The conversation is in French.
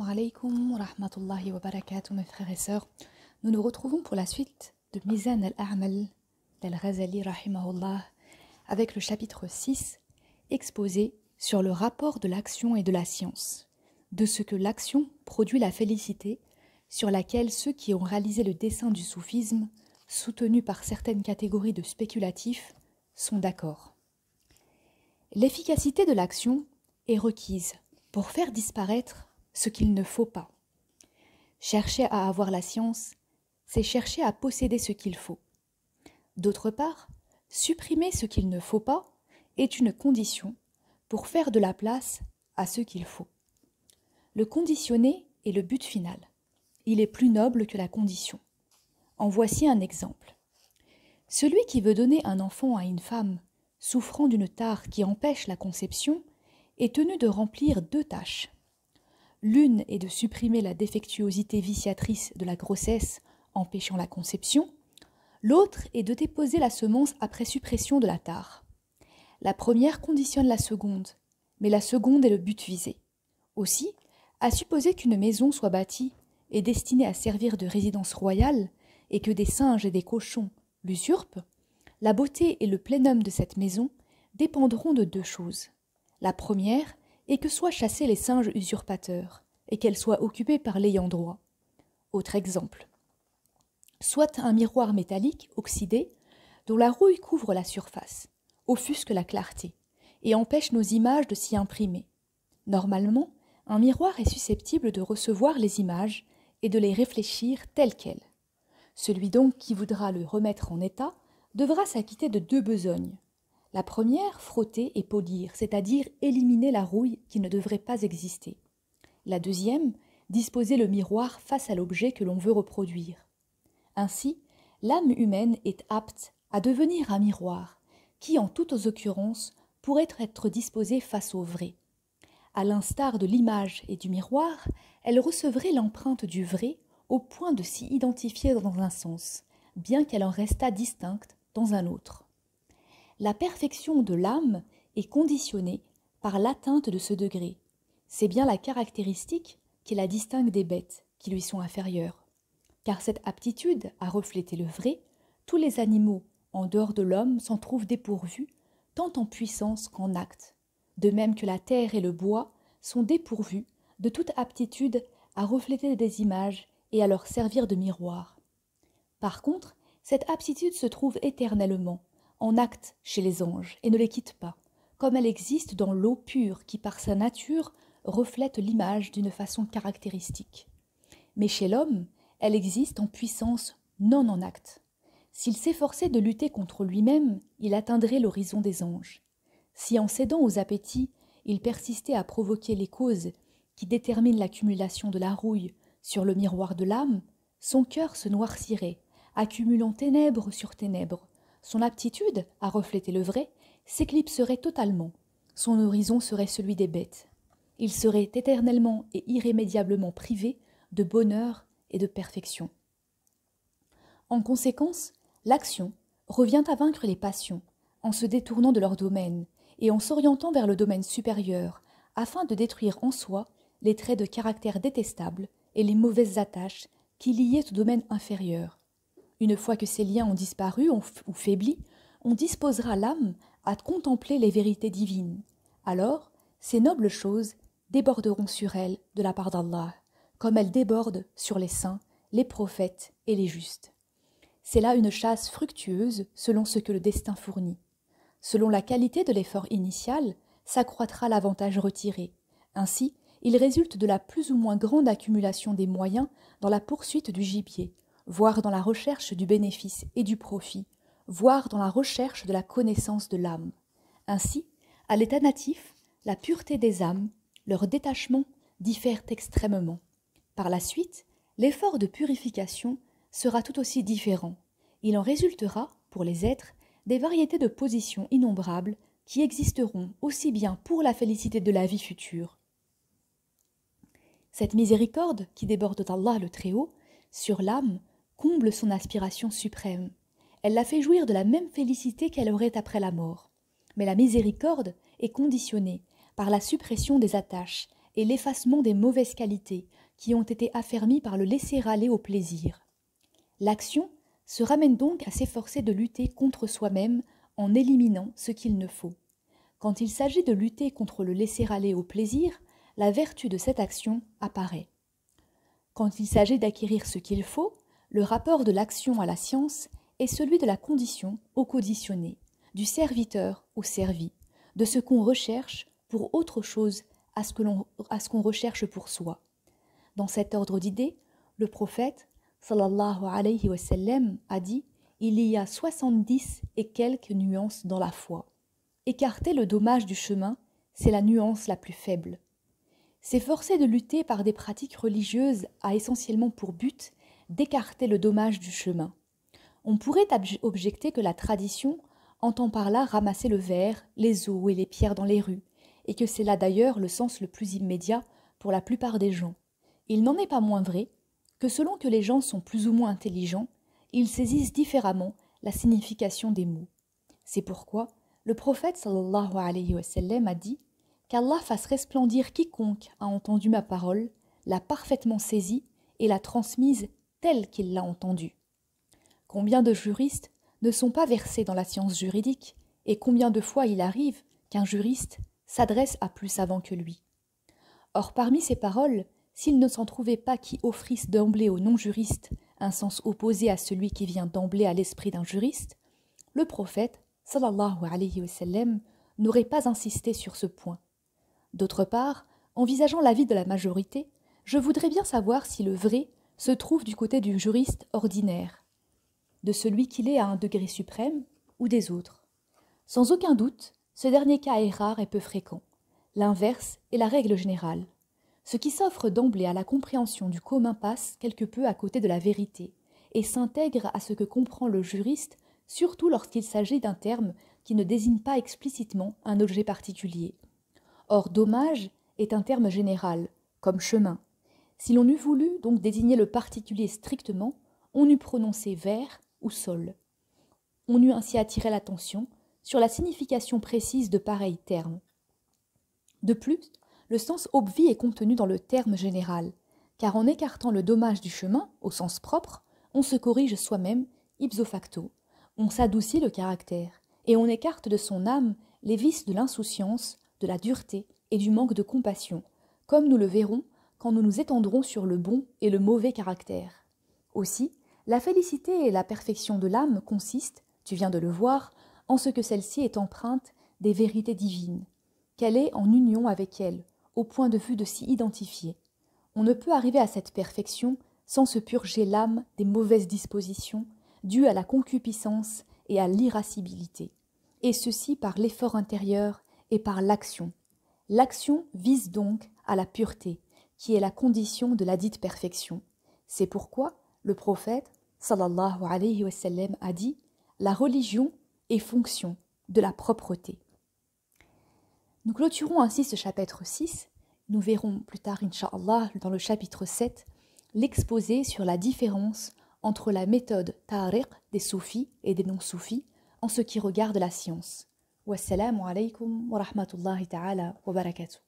alaikum wa rahmatullahi wa barakatuh, mes frères et sœurs. Nous nous retrouvons pour la suite de Mizan al-A'mal d'Al-Ghazali rahimahullah avec le chapitre 6 exposé sur le rapport de l'action et de la science, de ce que l'action produit la félicité sur laquelle ceux qui ont réalisé le dessein du soufisme, soutenu par certaines catégories de spéculatifs, sont d'accord. L'efficacité de l'action est requise pour faire disparaître ce qu'il ne faut pas. Chercher à avoir la science, c'est chercher à posséder ce qu'il faut. D'autre part, supprimer ce qu'il ne faut pas est une condition pour faire de la place à ce qu'il faut. Le conditionné est le but final. Il est plus noble que la condition. En voici un exemple. Celui qui veut donner un enfant à une femme souffrant d'une tare qui empêche la conception est tenu de remplir deux tâches. L'une est de supprimer la défectuosité viciatrice de la grossesse empêchant la conception, l'autre est de déposer la semence après suppression de la tare. La première conditionne la seconde, mais la seconde est le but visé. Aussi, à supposer qu'une maison soit bâtie et destinée à servir de résidence royale et que des singes et des cochons l'usurpent, la beauté et le plénum de cette maison dépendront de deux choses. La première est que soient chassés les singes usurpateurs et qu'elle soit occupée par l'ayant droit. Autre exemple. Soit un miroir métallique oxydé dont la rouille couvre la surface, offusque la clarté et empêche nos images de s'y imprimer. Normalement, un miroir est susceptible de recevoir les images et de les réfléchir telles quelles. Celui donc qui voudra le remettre en état devra s'acquitter de deux besognes. La première, frotter et polir, c'est-à-dire éliminer la rouille qui ne devrait pas exister. La deuxième, disposer le miroir face à l'objet que l'on veut reproduire. Ainsi, l'âme humaine est apte à devenir un miroir, qui, en toutes occurrences, pourrait être disposé face au vrai. À l'instar de l'image et du miroir, elle recevrait l'empreinte du vrai au point de s'y identifier dans un sens, bien qu'elle en restât distincte dans un autre. La perfection de l'âme est conditionnée par l'atteinte de ce degré. C'est bien la caractéristique qui la distingue des bêtes qui lui sont inférieures. Car cette aptitude à refléter le vrai, tous les animaux, en dehors de l'homme, s'en trouvent dépourvus, tant en puissance qu'en acte. De même que la terre et le bois sont dépourvus de toute aptitude à refléter des images et à leur servir de miroir. Par contre, cette aptitude se trouve éternellement, en acte chez les anges, et ne les quitte pas, comme elle existe dans l'eau pure qui, par sa nature, reflète l'image d'une façon caractéristique. Mais chez l'homme, elle existe en puissance, non en acte. S'il s'efforçait de lutter contre lui-même, il atteindrait l'horizon des anges. Si en cédant aux appétits, il persistait à provoquer les causes qui déterminent l'accumulation de la rouille sur le miroir de l'âme, son cœur se noircirait, accumulant ténèbres sur ténèbres. Son aptitude à refléter le vrai s'éclipserait totalement. Son horizon serait celui des bêtes. Il serait éternellement et irrémédiablement privé de bonheur et de perfection. En conséquence, l'action revient à vaincre les passions en se détournant de leur domaine et en s'orientant vers le domaine supérieur afin de détruire en soi les traits de caractère détestables et les mauvaises attaches qui liaient au domaine inférieur. Une fois que ces liens ont disparu ou faibli, on disposera l'âme à contempler les vérités divines. Alors, ces nobles choses déborderont sur elle de la part d'Allah, comme elles débordent sur les saints, les prophètes et les justes. C'est là une chasse fructueuse selon ce que le destin fournit. Selon la qualité de l'effort initial, s'accroîtra l'avantage retiré. Ainsi, il résulte de la plus ou moins grande accumulation des moyens dans la poursuite du gibier, voire dans la recherche du bénéfice et du profit, voire dans la recherche de la connaissance de l'âme. Ainsi, à l'état natif, la pureté des âmes, leur détachement diffèrent extrêmement. Par la suite, l'effort de purification sera tout aussi différent. Il en résultera, pour les êtres, des variétés de positions innombrables qui existeront aussi bien pour la félicité de la vie future. Cette miséricorde qui déborde d'Allah le Très-Haut sur l'âme comble son aspiration suprême. Elle la fait jouir de la même félicité qu'elle aurait après la mort. Mais la miséricorde est conditionnée par la suppression des attaches et l'effacement des mauvaises qualités qui ont été affermies par le laisser-aller au plaisir. L'action se ramène donc à s'efforcer de lutter contre soi-même en éliminant ce qu'il ne faut. Quand il s'agit de lutter contre le laisser-aller au plaisir, la vertu de cette action apparaît. Quand il s'agit d'acquérir ce qu'il faut, le rapport de l'action à la science est celui de la condition au conditionné, du serviteur au servi, de ce qu'on recherche pour autre chose à ce qu'on recherche pour soi. Dans cet ordre d'idées, le prophète, sallallahu alayhi wa sallam, a dit « Il y a 70 et quelques nuances dans la foi. Écarter le dommage du chemin, c'est la nuance la plus faible. » S'efforcer de lutter par des pratiques religieuses a essentiellement pour but d'écarter le dommage du chemin. On pourrait objecter que la tradition entend par là ramasser le verre, les eaux et les pierres dans les rues, et que c'est là d'ailleurs le sens le plus immédiat pour la plupart des gens. Il n'en est pas moins vrai que selon que les gens sont plus ou moins intelligents, ils saisissent différemment la signification des mots. C'est pourquoi le prophète sallallahu alayhi wa sallam a dit « Qu'Allah fasse resplendir quiconque a entendu ma parole, l'a parfaitement saisie et l'a transmise telle qu'il l'a entendue. » Combien de juristes ne sont pas versés dans la science juridique et combien de fois il arrive qu'un juriste s'adresse à plus savant que lui. Or, parmi ces paroles, s'il ne s'en trouvait pas qui offrissent d'emblée aux non-juristes un sens opposé à celui qui vient d'emblée à l'esprit d'un juriste, le prophète, sallallahu alayhi wa sallam, n'aurait pas insisté sur ce point. D'autre part, envisageant l'avis de la majorité, je voudrais bien savoir si le vrai se trouve du côté du juriste ordinaire, de celui qu'il est à un degré suprême ou des autres. Sans aucun doute, ce dernier cas est rare et peu fréquent. L'inverse est la règle générale. Ce qui s'offre d'emblée à la compréhension du commun passe quelque peu à côté de la vérité et s'intègre à ce que comprend le juriste, surtout lorsqu'il s'agit d'un terme qui ne désigne pas explicitement un objet particulier. Or, dommage est un terme général, comme chemin. Si l'on eût voulu donc désigner le particulier strictement, on eût prononcé verre ou sol. On eût ainsi attiré l'attention sur la signification précise de pareils termes. De plus, le sens obvi est contenu dans le terme général, car en écartant le dommage du chemin, au sens propre, on se corrige soi-même, ipso facto, on s'adoucit le caractère, et on écarte de son âme les vices de l'insouciance, de la dureté et du manque de compassion, comme nous le verrons quand nous nous étendrons sur le bon et le mauvais caractère. Aussi, la félicité et la perfection de l'âme consistent, tu viens de le voir, en ce que celle-ci est empreinte des vérités divines, qu'elle est en union avec elles, au point de vue de s'y identifier. On ne peut arriver à cette perfection sans se purger l'âme des mauvaises dispositions dues à la concupiscence et à l'irascibilité, et ceci par l'effort intérieur et par l'action. L'action vise donc à la pureté, qui est la condition de la dite perfection. C'est pourquoi le prophète, sallallahu alayhi wa sallam, a dit « La religion est fonction de la propreté ». Nous clôturons ainsi ce chapitre 6. Nous verrons plus tard, incha'Allah, dans le chapitre 7, l'exposé sur la différence entre la méthode tariq des soufis et des non-soufis en ce qui regarde la science. Wassalamu alaykum wa rahmatullahi ta'ala wa barakatuh.